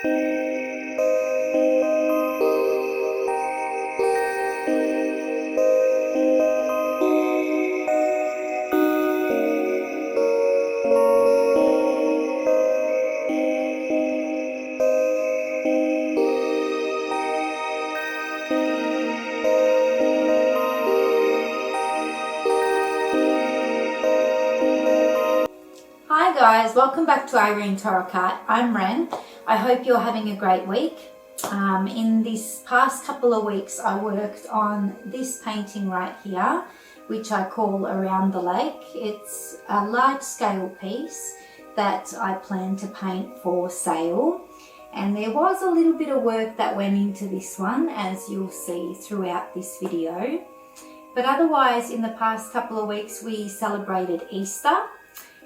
Hi guys, welcome back to Irene Tarot Card. I'm Ren. I hope you're having a great week. In this past couple of weeks I worked on this painting right here, which I call Around the Lake. It's a large scale piece that I plan to paint for sale, and there was a little bit of work that went into this one, as you'll see throughout this video. But otherwise, in the past couple of weeks we celebrated Easter,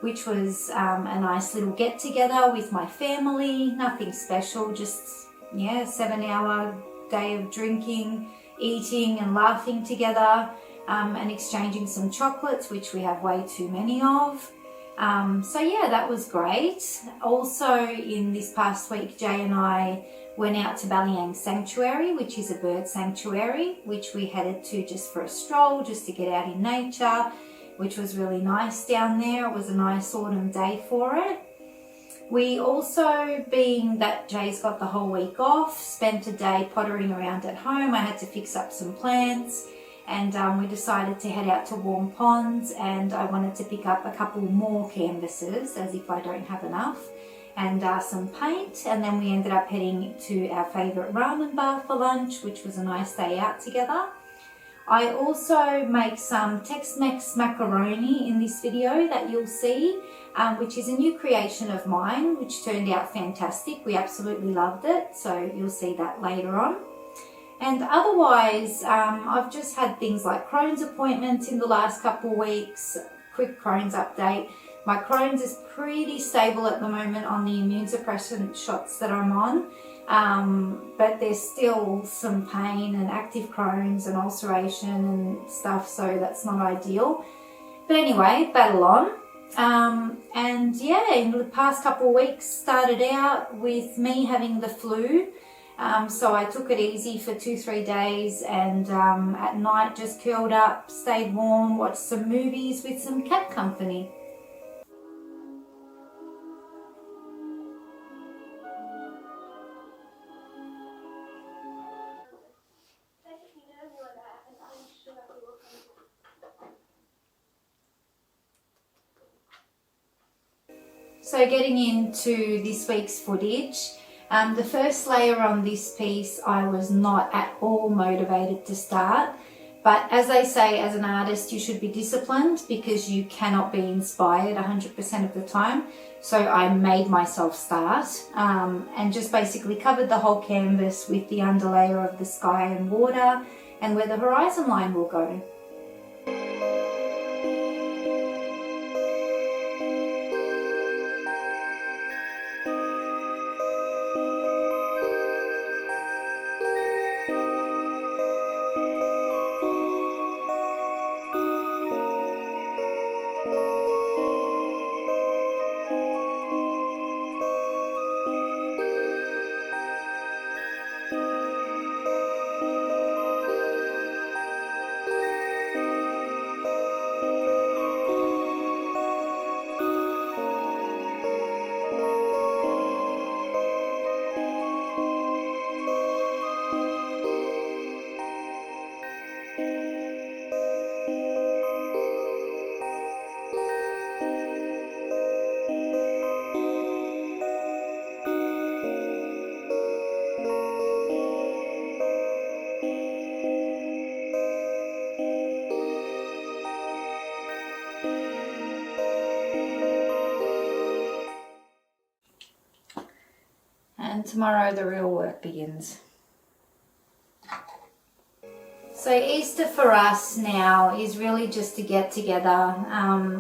which was a nice little get together with my family. Nothing special, just 7-hour day of drinking, eating and laughing together, and exchanging some chocolates, which we have way too many of. So yeah, that was great. Also in this past week, Jay and I went out to Ballyang Sanctuary, which is a bird sanctuary, which we headed to just for a stroll, just to get out in nature, which was really nice down there. It was a nice autumn day for it. We also, being that Jay's got the whole week off, spent a day pottering around at home. I had to fix up some plants, and we decided to head out to Warm Ponds, and I wanted to pick up a couple more canvases, as if I don't have enough, and some paint. And then we ended up heading to our favourite ramen bar for lunch, which was a nice day out together. I also make some Tex Mex Macaroni in this video that you'll see, which is a new creation of mine, which turned out fantastic. We absolutely loved it, so you'll see that later on. And otherwise, I've just had things like Crohn's appointments in the last couple of weeks. Quick Crohn's update. My Crohn's is pretty stable at the moment on the immune suppressant shots that I'm on. But there's still some pain and active Crohn's and ulceration and stuff, so that's not ideal. But anyway, battle on. And yeah, in the past couple of weeks started out with me having the flu. So I took it easy for 2-3 days, and at night just curled up, stayed warm, watched some movies with some cat company. So getting into this week's footage, the first layer on this piece I was not at all motivated to start, but as they say, as an artist you should be disciplined because you cannot be inspired 100% of the time. So I made myself start and just basically covered the whole canvas with the underlayer of the sky and water and where the horizon line will go. And tomorrow the real work begins. So Easter for us now is really just to get together.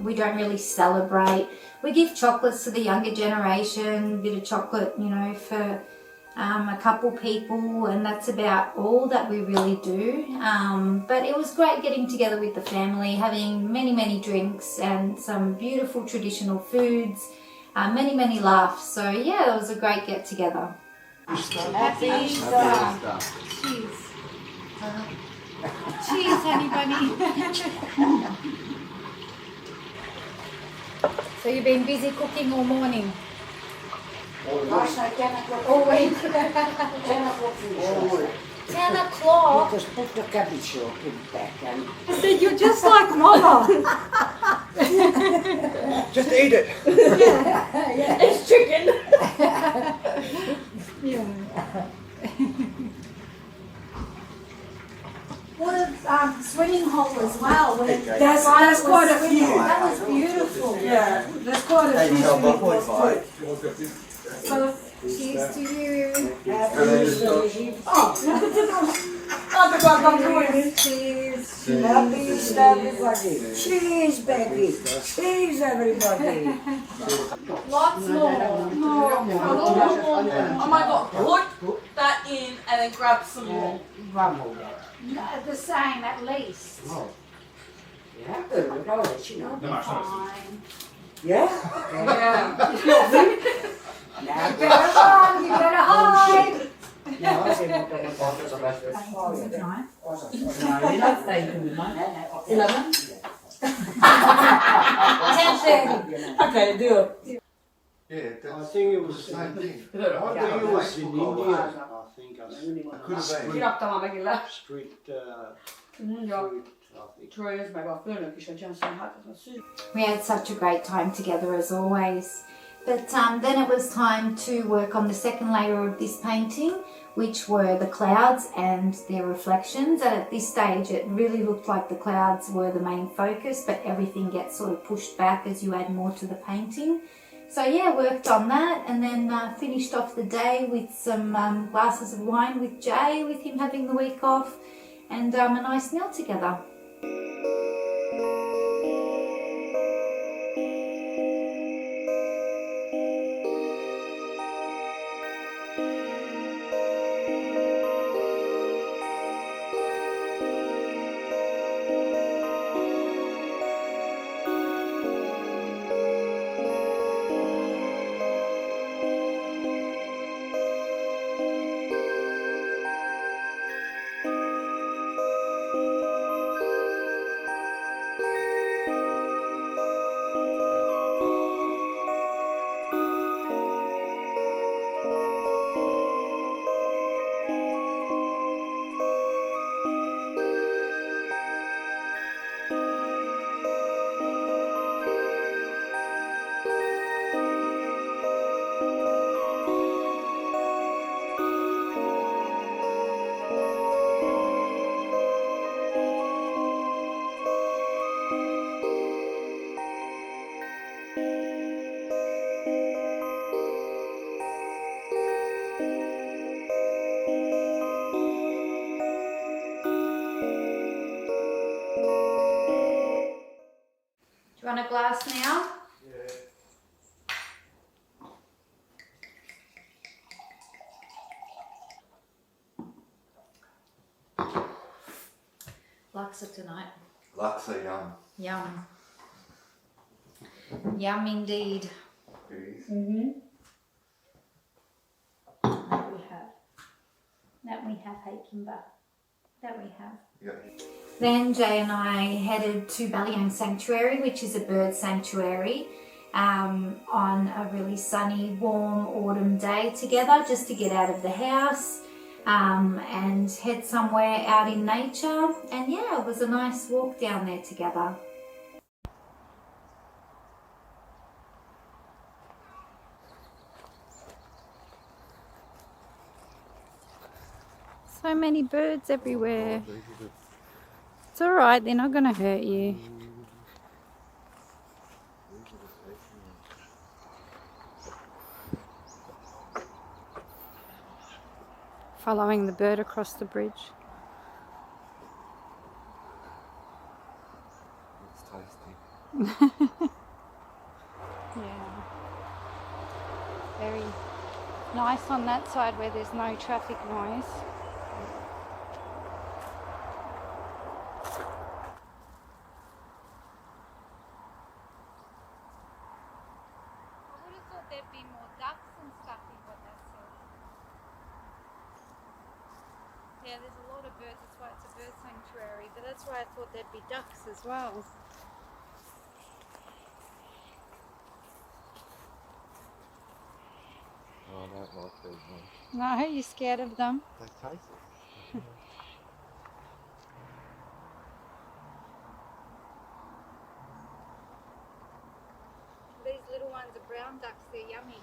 We don't really celebrate. We give chocolates to the younger generation, a bit of chocolate, you know, for a couple people, and that's about all that we really do. But it was great getting together with the family, having many drinks and some beautiful traditional foods, many laughs. So yeah, it was a great get together. Happy Easter. Cheers. Cheers, honey bunny. So you've been busy cooking all morning? Last night, 10 o'clock. All week? 10 o'clock finish. 10 o'clock? Just put the cabbage in back and So you're just like Mama. Just eat it. It's chicken. Yeah. What a swimming hole as well. There's quite a few. That was beautiful. Yeah, there's quite a few swimming pools too. So, cheers to you. happy Easter. Cheers. Happy Easter, everybody. Cheers, baby. Cheers, everybody. Lots more. Oh my god, put that in and then grab some more. One more. No, the same at least. Yeah, good. I'll let you know. Fine. Yeah? You better run, you better hide. No, I said what I want. Okay, do it. Yeah, I think it was the same thing. I think it was in India. I think It could have been. Kirjoittamaan mäkillä. street. Joo. Street, I think. Troy ensimmäinen vaan fölökkissä Johnson haetaan syy. We had such a great time together as always. But then it was time to work on the second layer of this painting, which were the clouds and their reflections. And at this stage it really looked like the clouds were the main focus, but everything gets sort of pushed back as you add more to the painting. So yeah, worked on that and then finished off the day with some glasses of wine with Jay, with him having the week off, and a nice meal together. Do you want a glass now? Laksa tonight. Laksa yum. Yum. Yum indeed. It is. That we have, hey Kimber. That we have. Yeah. Then Jay and I headed to Balyang Sanctuary, which is a bird sanctuary, on a really sunny, warm autumn day together, just to get out of the house and head somewhere out in nature. And yeah, it was a nice walk down there together. So many birds everywhere. It's alright, they're not going to hurt you. Following the bird across the bridge. It's tasty. Yeah. Very nice on that side where there's no traffic noise. I would have thought there'd be more ducks and stuff in what that says. Yeah, there's a lot of birds. That's why it's a bird sanctuary. But that's why I thought there'd be ducks as well. Oh, I don't like these ones. No, you're scared of them. They taste it. These little ones are brown ducks. They're yummy.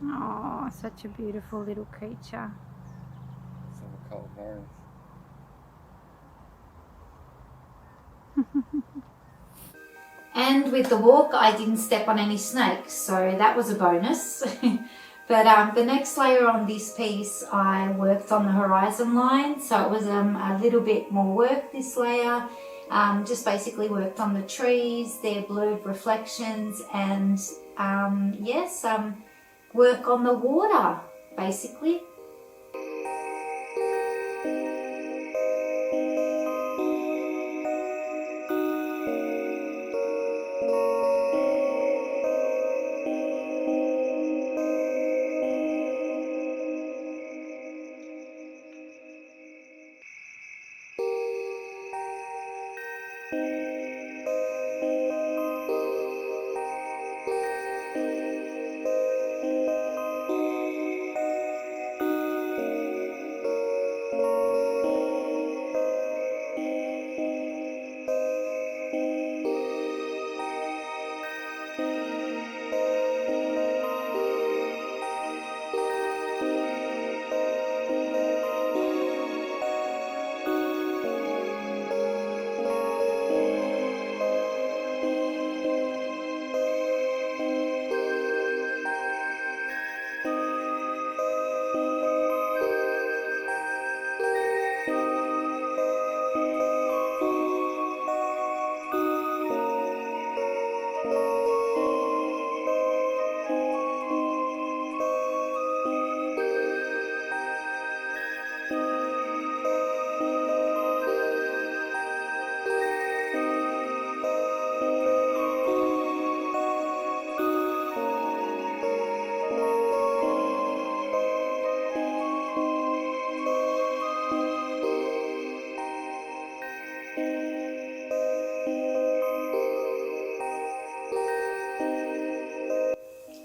Oh, such a beautiful little creature. Some are cold nose. And with the walk, I didn't step on any snakes, so that was a bonus. But the next layer on this piece, I worked on the horizon line, so it was a little bit more work this layer. Just basically worked on the trees, their blurred reflections, and some work on the water, basically.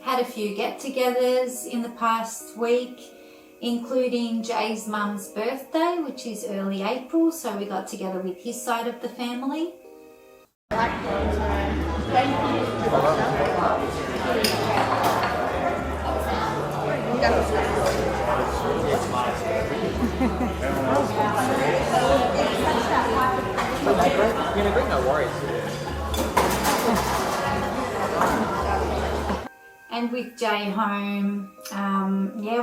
Had a few get-togethers in the past week, including Jay's mum's birthday, which is early April, so we got together with his side of the family. And with Jay home,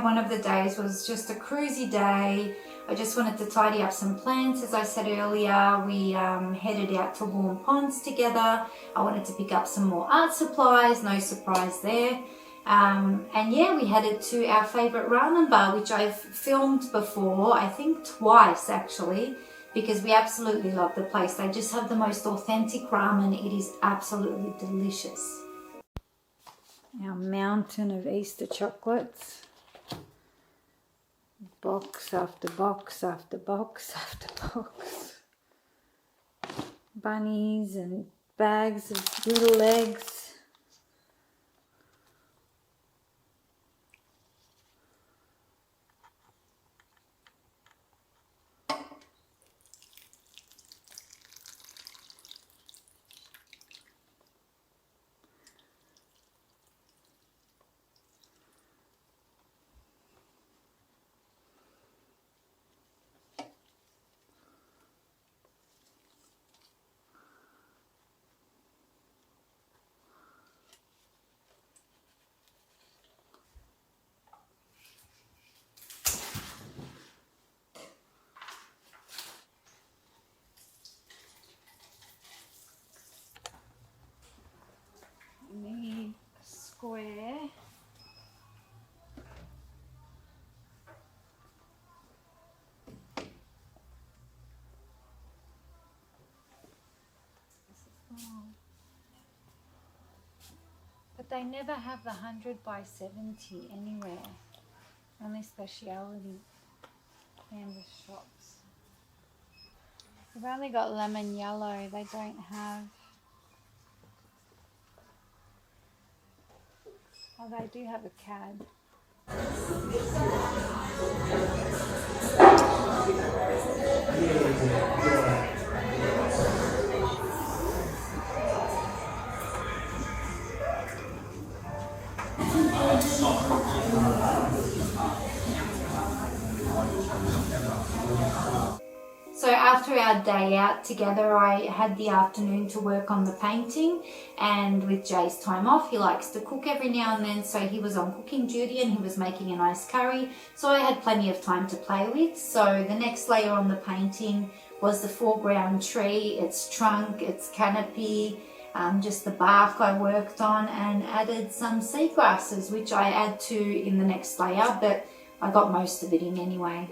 one of the days was just a cruisy day. I just wanted to tidy up some plants. As I said earlier, we headed out to Warm Ponds together. I wanted to pick up some more art supplies, no surprise there. We headed to our favourite ramen bar, which I've filmed before, I think twice actually, because we absolutely love the place. They just have the most authentic ramen. It is absolutely delicious. Our mountain of Easter chocolates. Box after box after box after box. Bunnies and bags of little eggs. Need a square. But they never have the 100 by 70 anywhere. Only speciality canvas shops. They've only got lemon yellow. They don't have. Oh, they do have a cad. So after our day out together, I had the afternoon to work on the painting, and with Jay's time off, he likes to cook every now and then, so he was on cooking duty and he was making a nice curry, so I had plenty of time to play with. So the next layer on the painting was the foreground tree, its trunk, its canopy, just the bark I worked on, and added some seagrasses, which I add to in the next layer, but I got most of it in anyway.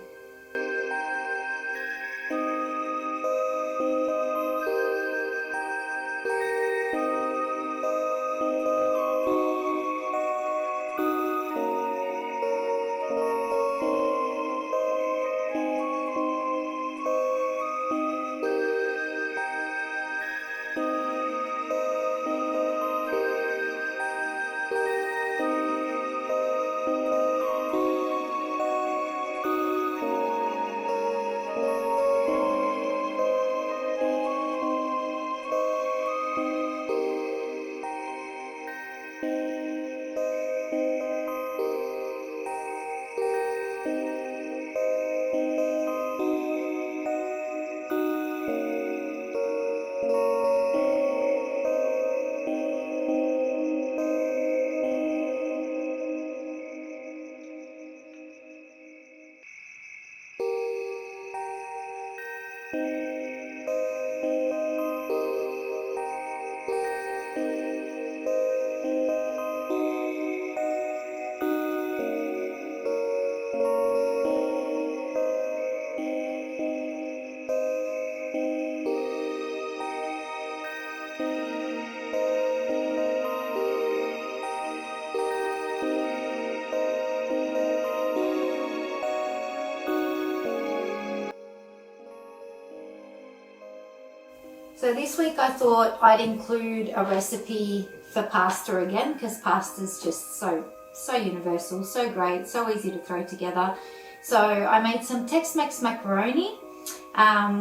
So this week I thought I'd include a recipe for pasta again, because pasta's just so universal, so great, so easy to throw together. So I made some Tex Mex Macaroni,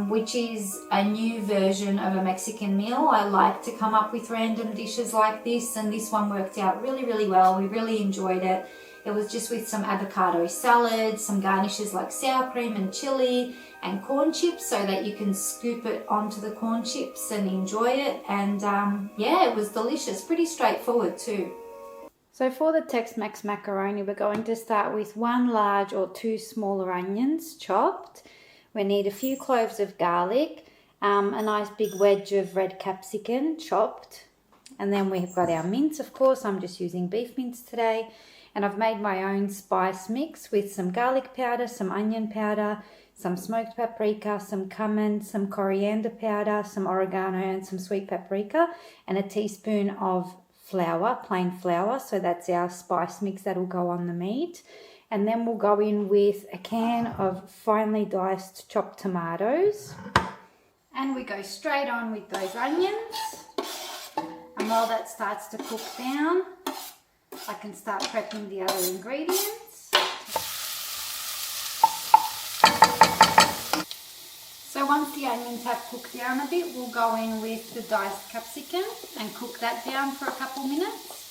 which is a new version of a Mexican meal. I like to come up with random dishes like this, and this one worked out really well. We really enjoyed it. It was just with some avocado salad, some garnishes like sour cream and chili, and corn chips, so that you can scoop it onto the corn chips and enjoy it. And yeah, it was delicious, pretty straightforward too. So for the Tex Mex macaroni, we're going to start with 1 large or 2 smaller onions chopped. We need a few cloves of garlic, a nice big wedge of red capsicum chopped, and then we've got our mince. Of course, I'm just using beef mince today, and I've made my own spice mix with some garlic powder, some onion powder, some smoked paprika, some cumin, some coriander powder, some oregano, and some sweet paprika, and a teaspoon of flour, plain flour. So that's our spice mix that will go on the meat. And then we'll go in with a can of finely diced chopped tomatoes. And we go straight on with those onions. And while that starts to cook down, I can start prepping the other ingredients. So once the onions have cooked down a bit, we'll go in with the diced capsicum and cook that down for a couple minutes.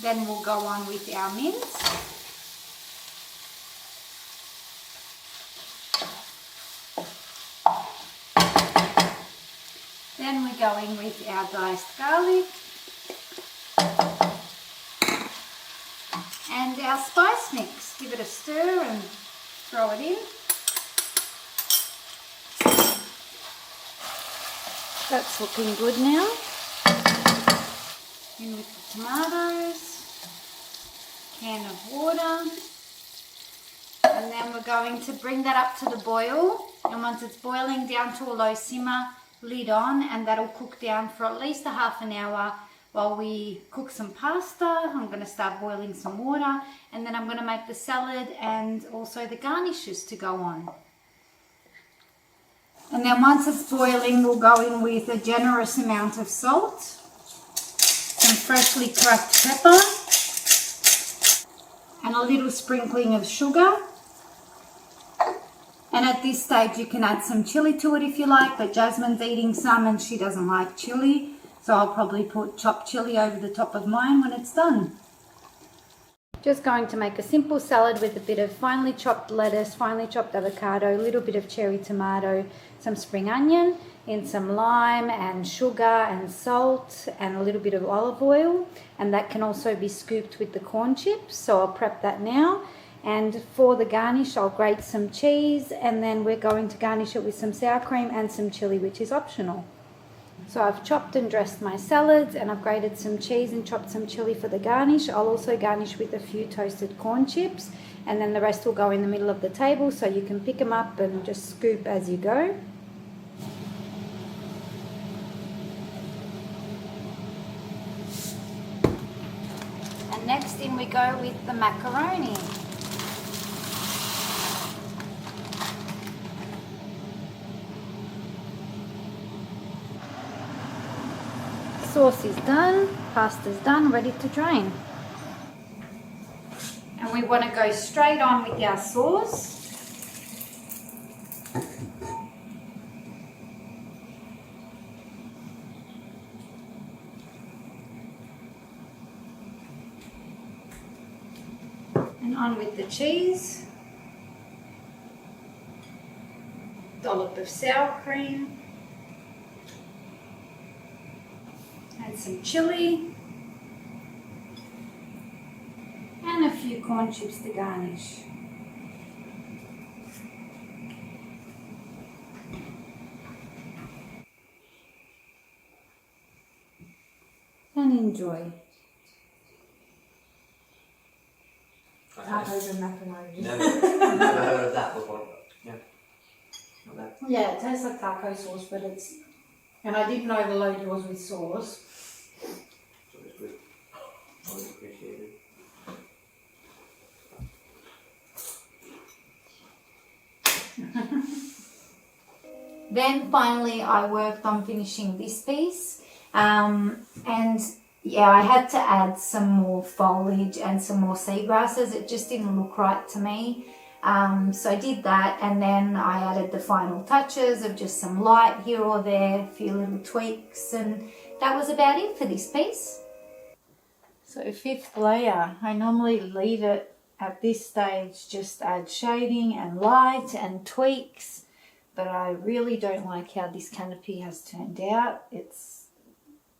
Then we'll go on with our mince. Then we go in with our diced garlic. And our spice mix. Give it a stir and throw it in. That's looking good now. In with the tomatoes, can of water, and then we're going to bring that up to the boil, and once it's boiling down to a low simmer, lid on, and that'll cook down for at least a half an hour while we cook some pasta. I'm going to start boiling some water, and then I'm going to make the salad and also the garnishes to go on. And then once it's boiling, we'll go in with a generous amount of salt, some freshly cracked pepper, and a little sprinkling of sugar. And at this stage you can add some chili to it if you like, but Jasmine's eating some and she doesn't like chili, so I'll probably put chopped chili over the top of mine when it's done. Just going to make a simple salad with a bit of finely chopped lettuce, finely chopped avocado, a little bit of cherry tomato, some spring onion, in some lime and sugar and salt and a little bit of olive oil, and that can also be scooped with the corn chips, so I'll prep that now. And for the garnish, I'll grate some cheese, and then we're going to garnish it with some sour cream and some chili, which is optional. So I've chopped and dressed my salads, and I've grated some cheese and chopped some chili for the garnish. I'll also garnish with a few toasted corn chips, and then the rest will go in the middle of the table, so you can pick them up and just scoop as you go. And next in we go with the macaroni. Sauce is done, pasta's done, ready to drain. And we want to go straight on with our sauce. And on with the cheese. Dollop of sour cream. Add some chili and a few corn chips to garnish. And enjoy. Tacos and macaroni. Never heard of that before. Yeah. Not bad. Yeah, it tastes like taco sauce, but it's... And I didn't overload yours with sauce. So it's good. Always appreciated. Then finally I worked on finishing this piece, and yeah, I had to add some more foliage and some more seagrasses. It just didn't look right to me. So I did that, and then I added the final touches of just some light here or there, a few little tweaks, and that was about it for this piece. So fifth layer, I normally leave it at this stage, just add shading and light and tweaks, but I really don't like how this canopy has turned out. It's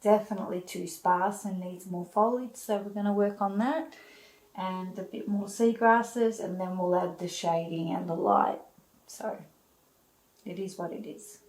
definitely too sparse and needs more foliage, so we're going to work on that. And a bit more seagrasses, and then we'll add the shading and the light. So it is what it is.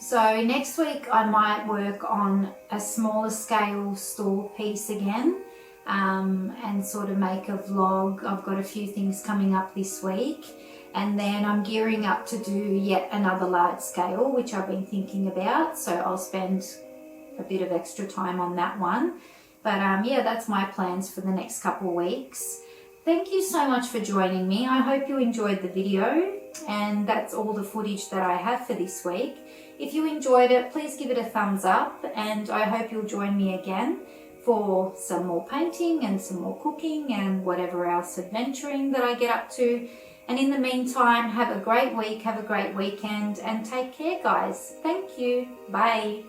So next week I might work on a smaller scale store piece again, and sort of make a vlog. I've got a few things coming up this week, and then I'm gearing up to do yet another large scale, which I've been thinking about, so I'll spend a bit of extra time on that one. But yeah, that's my plans for the next couple of weeks. Thank you so much for joining me. I hope you enjoyed the video, and that's all the footage that I have for this week. If you enjoyed it, please give it a thumbs up, and I hope you'll join me again for some more painting and some more cooking and whatever else adventuring that I get up to. And in the meantime, have a great week, have a great weekend, and take care, guys. Thank you. Bye.